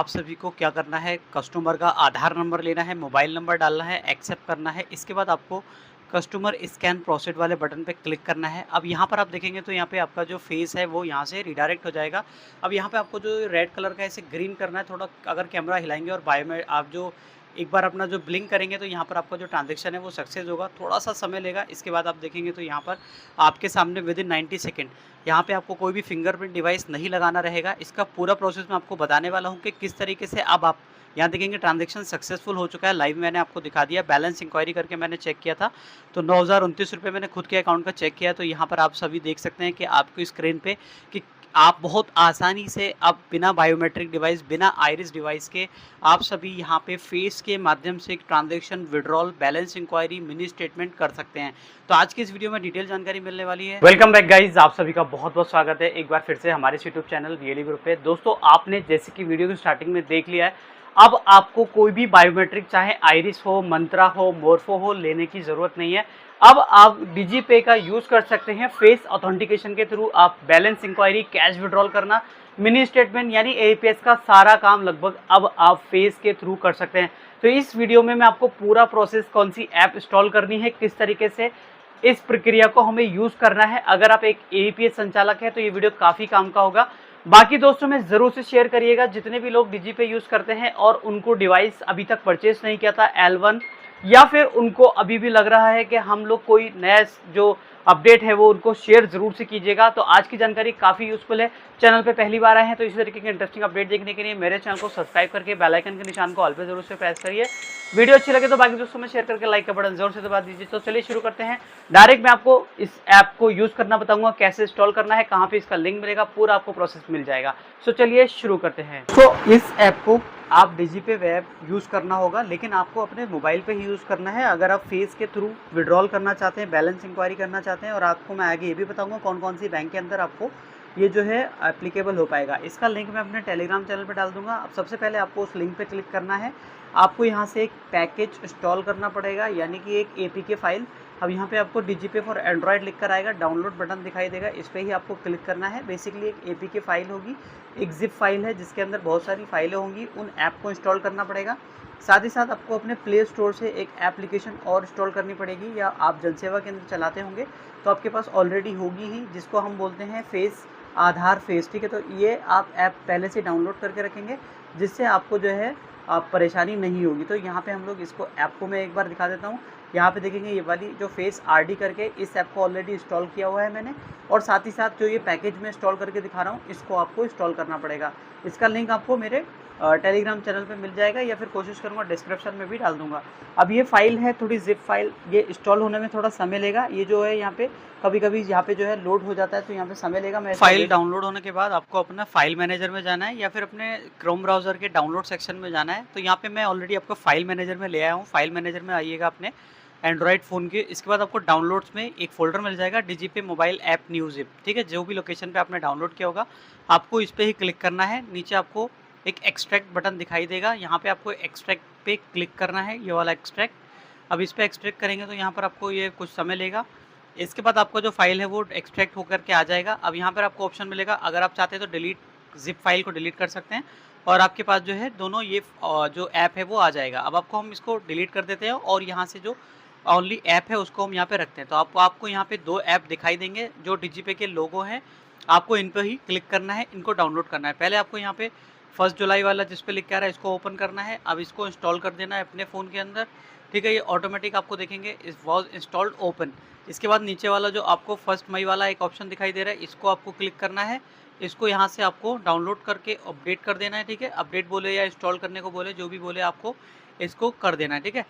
सभी को क्या करना है, कस्टमर का आधार नंबर लेना है, मोबाइल नंबर डालना है, एक्सेप्ट करना है। इसके बाद आपको कस्टमर स्कैन प्रोसीड वाले बटन पे क्लिक करना है। अब यहाँ पर आप देखेंगे तो यहाँ पे आपका जो फेस है वो यहाँ से रिडायरेक्ट हो जाएगा। अब यहाँ पे आपको जो रेड कलर का ऐसे ग्रीन करना है, थोड़ा अगर कैमरा हिलाएंगे और बायो में आप जो एक बार अपना जो ब्लिंक करेंगे तो यहाँ पर आपका जो ट्रांजेक्शन है वो सक्सेस होगा। थोड़ा सा समय लेगा। इसके बाद आप देखेंगे तो यहाँ पर आपके सामने विद इन 90 सेकेंड यहाँ पे आपको कोई भी फिंगरप्रिंट डिवाइस नहीं लगाना रहेगा। इसका पूरा प्रोसेस मैं आपको बताने वाला हूँ कि किस तरीके से अब आप यहाँ देखेंगे ट्रांजैक्शन सक्सेसफुल हो चुका है। लाइव मैंने आपको दिखा दिया, बैलेंस इंक्वायरी करके मैंने चेक किया था तो 9,029 रुपये मैंने खुद के अकाउंट का चेक किया। तो यहाँ पर आप सभी देख सकते हैं कि आपको स्क्रीन पे कि आप बहुत आसानी से अब बिना बायोमेट्रिक डिवाइस, बिना आइरिस डिवाइस के आप सभी यहाँ पे फेस के माध्यम से transaction, withdrawal, balance inquiry, mini statement कर सकते हैं। तो आज की इस वीडियो में डिटेल जानकारी मिलने वाली है। वेलकम बैक गाइज, आप सभी का बहुत बहुत स्वागत है एक बार फिर से हमारे यूट्यूब चैनल रियली ग्रुप पे। दोस्तों, आपने जैसे कि वीडियो की स्टार्टिंग में देख लिया है, अब आपको कोई भी बायोमेट्रिक चाहे आइरिस हो, मंत्रा हो, मोर्फो हो लेने की ज़रूरत नहीं है। अब आप डिजीपे का यूज़ कर सकते हैं। फेस ऑथेंटिकेशन के थ्रू आप बैलेंस इंक्वायरी, कैश विड्रॉल करना, मिनी स्टेटमेंट यानी एपीएस का सारा काम लगभग अब आप फेस के थ्रू कर सकते हैं। तो इस वीडियो में मैं आपको पूरा प्रोसेस, कौन सी ऐप इंस्टॉल करनी है, किस तरीके से इस प्रक्रिया को हमें यूज़ करना है। अगर आप एक एपीएस संचालक है तो ये वीडियो काफ़ी काम का होगा। बाकी दोस्तों में ज़रूर से शेयर करिएगा जितने भी लोग डिजीपे यूज़ करते हैं और उनको डिवाइस अभी तक परचेस नहीं किया था L1, या फिर उनको अभी भी लग रहा है कि हम लोग कोई नया जो अपडेट है वो उनको शेयर जरूर से कीजिएगा। तो आज की जानकारी काफ़ी यूजफुल है। चैनल पे पहली बार आए हैं तो इसी तरीके के इंटरेस्टिंग अपडेट देखने के लिए मेरे चैनल को सब्सक्राइब करके बेल आइकन के निशान को ऑल पे जरूर से प्रेस करिए। वीडियो अच्छी लगे तो बाकी दोस्तों में शेयर करके लाइक का बटन जरूर से दबा दीजिए। तो चलिए शुरू करते हैं। डायरेक्ट मैं आपको इस ऐप को यूज़ करना बताऊंगा, कैसे इंस्टॉल करना है, कहाँ पे इसका लिंक मिलेगा, पूरा आपको प्रोसेस मिल जाएगा। सो चलिए शुरू करते हैं। तो इस ऐप को आप डिजीपे वेब यूज़ करना होगा, लेकिन आपको अपने मोबाइल पे ही यूज़ करना है। अगर आप फेस के थ्रू विड्रॉल करना चाहते हैं, बैलेंस इंक्वायरी करना चाहते हैं, और आपको मैं आगे ये भी बताऊंगा कौन कौन सी बैंक के अंदर आपको ये जो है एप्लीकेबल हो पाएगा। इसका लिंक मैं अपने टेलीग्राम चैनल पे डाल दूंगा। अब सबसे पहले आपको उस लिंक पे क्लिक करना है। आपको यहाँ से एक पैकेज इंस्टॉल करना पड़ेगा, यानी कि एक एपीके फाइल। अब यहाँ पे आपको डिजीपे फॉर एंड्रॉयड लिख कर आएगा, डाउनलोड बटन दिखाई देगा, इस पर ही आपको क्लिक करना है। बेसिकली एक एपीके फाइल होगी, एक जिप फाइल है जिसके अंदर बहुत सारी फाइलें होंगी। उन ऐप को इंस्टॉल करना पड़ेगा। साथ ही साथ आपको अपने प्ले स्टोर से एक एप्लीकेशन और इंस्टॉल करनी पड़ेगी, या आप जनसेवा केंद्र चलाते होंगे तो आपके पास ऑलरेडी होगी ही, जिसको हम बोलते हैं फेस आधार फेस। ठीक है, तो ये आप ऐप पहले से डाउनलोड करके रखेंगे, जिससे आपको जो है परेशानी नहीं होगी। तो यहाँ पे हम लोग इसको ऐप को मैं एक बार दिखा देता हूँ। यहाँ पे देखेंगे ये वाली जो फेस आरडी करके, इस ऐप को ऑलरेडी इंस्टॉल किया हुआ है मैंने, और साथ ही साथ जो ये पैकेज में इंस्टॉल करके दिखा रहा हूँ इसको आपको इंस्टॉल करना पड़ेगा। इसका लिंक आपको मेरे टेलीग्राम चैनल पे मिल जाएगा, या फिर कोशिश करूँगा डिस्क्रिप्शन में भी डाल दूंगा। अब ये फाइल है थोड़ी जिप फाइल, ये इंस्टॉल होने में थोड़ा समय लेगा। ये जो है यहाँ पे कभी कभी यहाँ पे जो है लोड हो जाता है, तो यहाँ पे समय लेगा। मैं फाइल डाउनलोड होने के बाद आपको अपना फाइल मैनेजर में जाना है, या फिर अपने क्रोम ब्राउजर के डाउनलोड सेक्शन में जाना है। तो यहाँ पे मैं ऑलरेडी आपको फाइल मैनेजर में ले आया हूँ। फाइल मैनेजर में आइएगा अपने एंड्रॉयड फ़ोन के। इसके बाद आपको डाउनलोड्स में एक फोल्डर मिल जाएगा, DigiPay mobile app new zip. ठीक है, जो भी लोकेशन पे आपने डाउनलोड किया होगा आपको इस पर ही क्लिक करना है। नीचे आपको एक एक्सट्रैक्ट बटन दिखाई देगा, यहाँ पे आपको एक्सट्रैक्ट पे क्लिक करना है, ये वाला एक्सट्रैक्ट। अब इस पर एक्सट्रैक्ट करेंगे तो यहाँ पर आपको ये कुछ समय लेगा। इसके बाद आपका जो फाइल है वो एक्सट्रैक्ट होकर के आ जाएगा। अब यहाँ पर आपको ऑप्शन मिलेगा, अगर आप चाहते हैं तो डिलीट जिप फाइल को डिलीट कर सकते हैं, और आपके पास जो है दोनों ये जो ऐप है वो आ जाएगा। अब आपको हम इसको डिलीट कर देते हैं, और यहाँ से जो ओनली ऐप है उसको हम यहाँ पे रखते हैं। तो आपको यहाँ पे दो ऐप दिखाई देंगे जो डिजीपे के लोगो हैं, आपको इन पर ही क्लिक करना है, इनको डाउनलोड करना है। पहले आपको यहाँ पे 1 जुलाई वाला जिस पे लिख के आ रहा है इसको ओपन करना है। अब इसको इंस्टॉल कर देना है अपने फ़ोन के अंदर। ठीक है, ये ऑटोमेटिक आपको देखेंगे इस वॉज इंस्टॉल्ड ओपन। इसके बाद नीचे वाला जो आपको 1 मई वाला एक ऑप्शन दिखाई दे रहा है, इसको आपको क्लिक करना है। इसको यहाँ से आपको डाउनलोड करके अपडेट कर देना है। ठीक है, अपडेट बोले या इंस्टॉल करने को बोले, जो भी बोले आपको इसको कर देना है। ठीक है,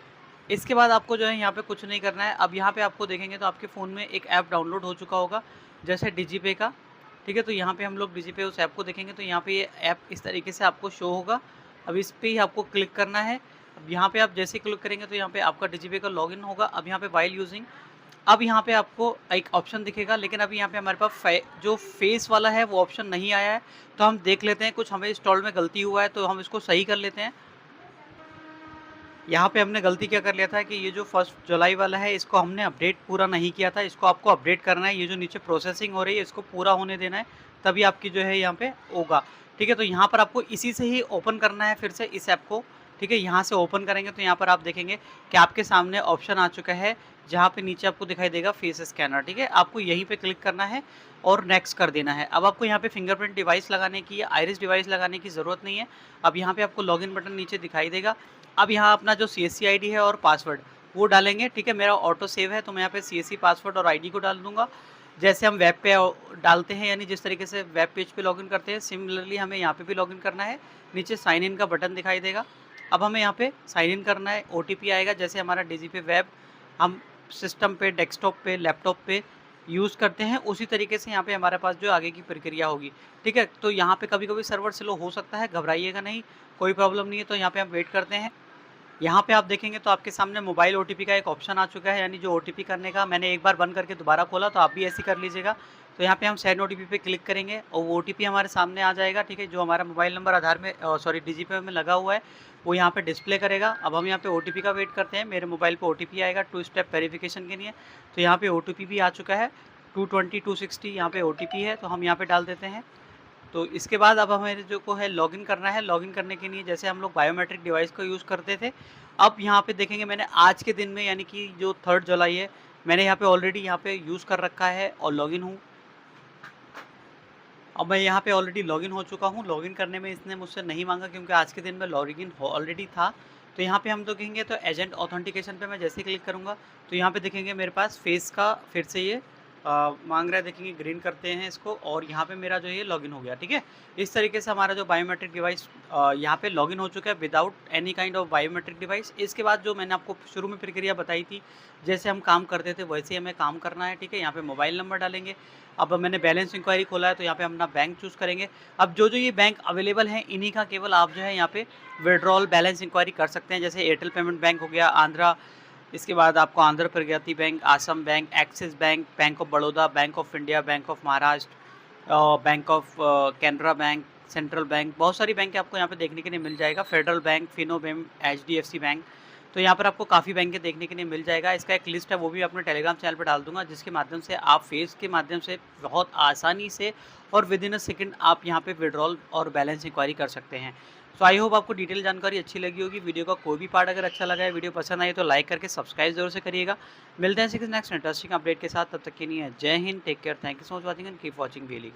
इसके बाद आपको जो है यहाँ पे कुछ नहीं करना है। अब यहाँ पे आपको देखेंगे तो आपके फ़ोन में एक ऐप डाउनलोड हो चुका होगा, जैसे डिजीपे का। ठीक है, तो यहाँ पे हम लोग डिजीपे उस ऐप को देखेंगे तो यहाँ पे ये ऐप इस तरीके से आपको शो होगा। अब इस पर ही आपको क्लिक करना है। अब यहाँ पे आप जैसे क्लिक करेंगे तो यहाँ पे आपका डिजीपे का लॉगिन होगा। अब यहाँ पे वाइल यूजिंग, अब यहाँ पे आपको एक ऑप्शन दिखेगा, लेकिन अभी यहाँ पे हमारे पास जो फेस वाला है वो ऑप्शन नहीं आया है। तो हम देख लेते हैं, कुछ हमें इंस्टॉल में गलती हुआ है तो हम इसको सही कर लेते हैं। यहाँ पे हमने गलती क्या कर लिया था कि ये जो 1 जुलाई वाला है इसको हमने अपडेट पूरा नहीं किया था। इसको आपको अपडेट करना है। ये जो नीचे प्रोसेसिंग हो रही है इसको पूरा होने देना है, तभी आपकी जो है यहाँ पे होगा। ठीक है, तो यहाँ पर आपको इसी से ही ओपन करना है फिर से इस ऐप को। ठीक है, यहाँ से ओपन करेंगे तो यहाँ पर आप देखेंगे कि आपके सामने ऑप्शन आ चुका है, जहाँ पे नीचे आपको दिखाई देगा फेस स्कैनर। ठीक है, आपको यहीं पे क्लिक करना है और नेक्स्ट कर देना है। अब आपको यहाँ पे फिंगरप्रिंट डिवाइस लगाने की या आइरिस डिवाइस लगाने की ज़रूरत नहीं है। अब यहाँ पे आपको लॉगिन बटन नीचे दिखाई देगा। अब यहाँ अपना जो CSC आईडी है और पासवर्ड वो डालेंगे। ठीक है, मेरा ऑटो सेव है तो मैं यहाँ पे CSC पासवर्ड और आईडी को डाल दूँगा। जैसे हम वेब पे डालते हैं, यानी जिस तरीके से वेब पेज पे लॉगिन करते हैं, सिमिलरली हमें यहाँ पे भी लॉगिन करना है। नीचे साइन इन का बटन दिखाई देगा। अब हमें यहाँ पे साइन इन करना है, OTP आएगा। जैसे हमारा DigiPay वेब हम सिस्टम पे, डेस्कटॉप पे, लैपटॉप पे यूज़ करते हैं, उसी तरीके से यहाँ पे हमारे पास जो आगे की प्रक्रिया होगी। ठीक है, तो यहाँ पे कभी-कभी सर्वर स्लो हो सकता है, घबराइएगा नहीं, कोई प्रॉब्लम नहीं है। तो यहाँ पे हम वेट करते हैं। यहाँ पे आप देखेंगे तो आपके सामने मोबाइल OTP का एक ऑप्शन आ चुका है, यानी जो OTP करने का मैंने एक बार बंद करके दोबारा खोला, तो आप भी ऐसे ही कर लीजिएगा। तो यहाँ पे हम सेंड OTP पे क्लिक करेंगे और वो OTP हमारे सामने आ जाएगा। ठीक है, जो हमारा मोबाइल नंबर आधार में सॉरी DigiPay में लगा हुआ है वो यहाँ पे डिस्प्ले करेगा। अब हम यहाँ पे OTP का वेट करते हैं। मेरे मोबाइल पे OTP आएगा 2 स्टेप वेरिफिकेशन के लिए। तो यहाँ पे OTP भी आ चुका है 220 260 यहाँ पे OTP है, तो हम यहाँ पे डाल देते हैं। तो इसके बाद अब हमें जो को है लॉगिन करना है। लॉगिन करने के लिए जैसे हम लोग बायोमेट्रिक डिवाइस को यूज़ करते थे, अब यहाँ पे देखेंगे मैंने आज के दिन में, यानी कि जो 3 जुलाई है, मैंने यहाँ पे ऑलरेडी यहाँ पे यूज़ कर रखा है और लॉगिन हूँ। अब मैं यहाँ पे ऑलरेडी लॉगिन हो चुका हूँ। लॉगिन करने में इसने मुझसे नहीं मांगा क्योंकि आज के दिन में लॉगिन ऑलरेडी था। तो यहाँ पे हम देखेंगे तो एजेंट ऑथेंटिकेशन पे मैं जैसे ही क्लिक करूँगा तो यहाँ पे देखेंगे मेरे पास फेस का फिर से ये मांग रहा है। देखेंगे ग्रीन करते हैं इसको और यहाँ पे मेरा जो ये लॉगिन हो गया। ठीक है, इस तरीके से हमारा जो बायोमेट्रिक डिवाइस यहाँ पे लॉगिन हो चुका है without any kind of biometric device. इसके बाद जो मैंने आपको शुरू में प्रक्रिया बताई थी, जैसे हम काम करते थे वैसे ही हमें काम करना है। ठीक है, यहाँ पे मोबाइल नंबर डालेंगे। अब मैंने बैलेंस इंक्वायरी खोला है तो यहाँ पे हम अपना बैंक चूज़ करेंगे। अब जो ये बैंक अवेलेबल हैं इन्हीं का केवल आप जो है यहाँ पे विड्रॉल बैलेंस इंक्वायरी कर सकते हैं। जैसे एयरटेल पेमेंट बैंक हो गया, आंध्रा, इसके बाद आपको Andhra Pragati bank, Assam bank, Axis bank, bank of Baroda, bank of India, bank of Maharashtra, bank of Canara bank, central bank, बहुत सारी बैंक आपको यहाँ पे देखने के लिए मिल जाएगा। Federal bank, Fino bank, HDFC bank. तो यहाँ पर आपको काफ़ी बैंकें देखने के लिए मिल जाएगा। इसका एक लिस्ट है, वो भी अपने टेलीग्राम चैनल पर डाल दूंगा, जिसके माध्यम से आप फेस के माध्यम से बहुत आसानी से और विद इन अ सेकेंड आप यहाँ पे विड्रॉल और बैलेंस इंक्वायरी कर सकते हैं। सो आई होप आपको डिटेल जानकारी अच्छी लगी होगी। वीडियो का कोई भी पार्ट अगर अच्छा लगा है, वीडियो पसंद आई तो लाइक करके सब्सक्राइब जरूर से करिएगा। मिलते हैं नेक्स्ट इंटरेस्टिंग अपडेट के साथ, तब तक के लिए जय हिंद, take care, thank you so much watching and keep watching daily.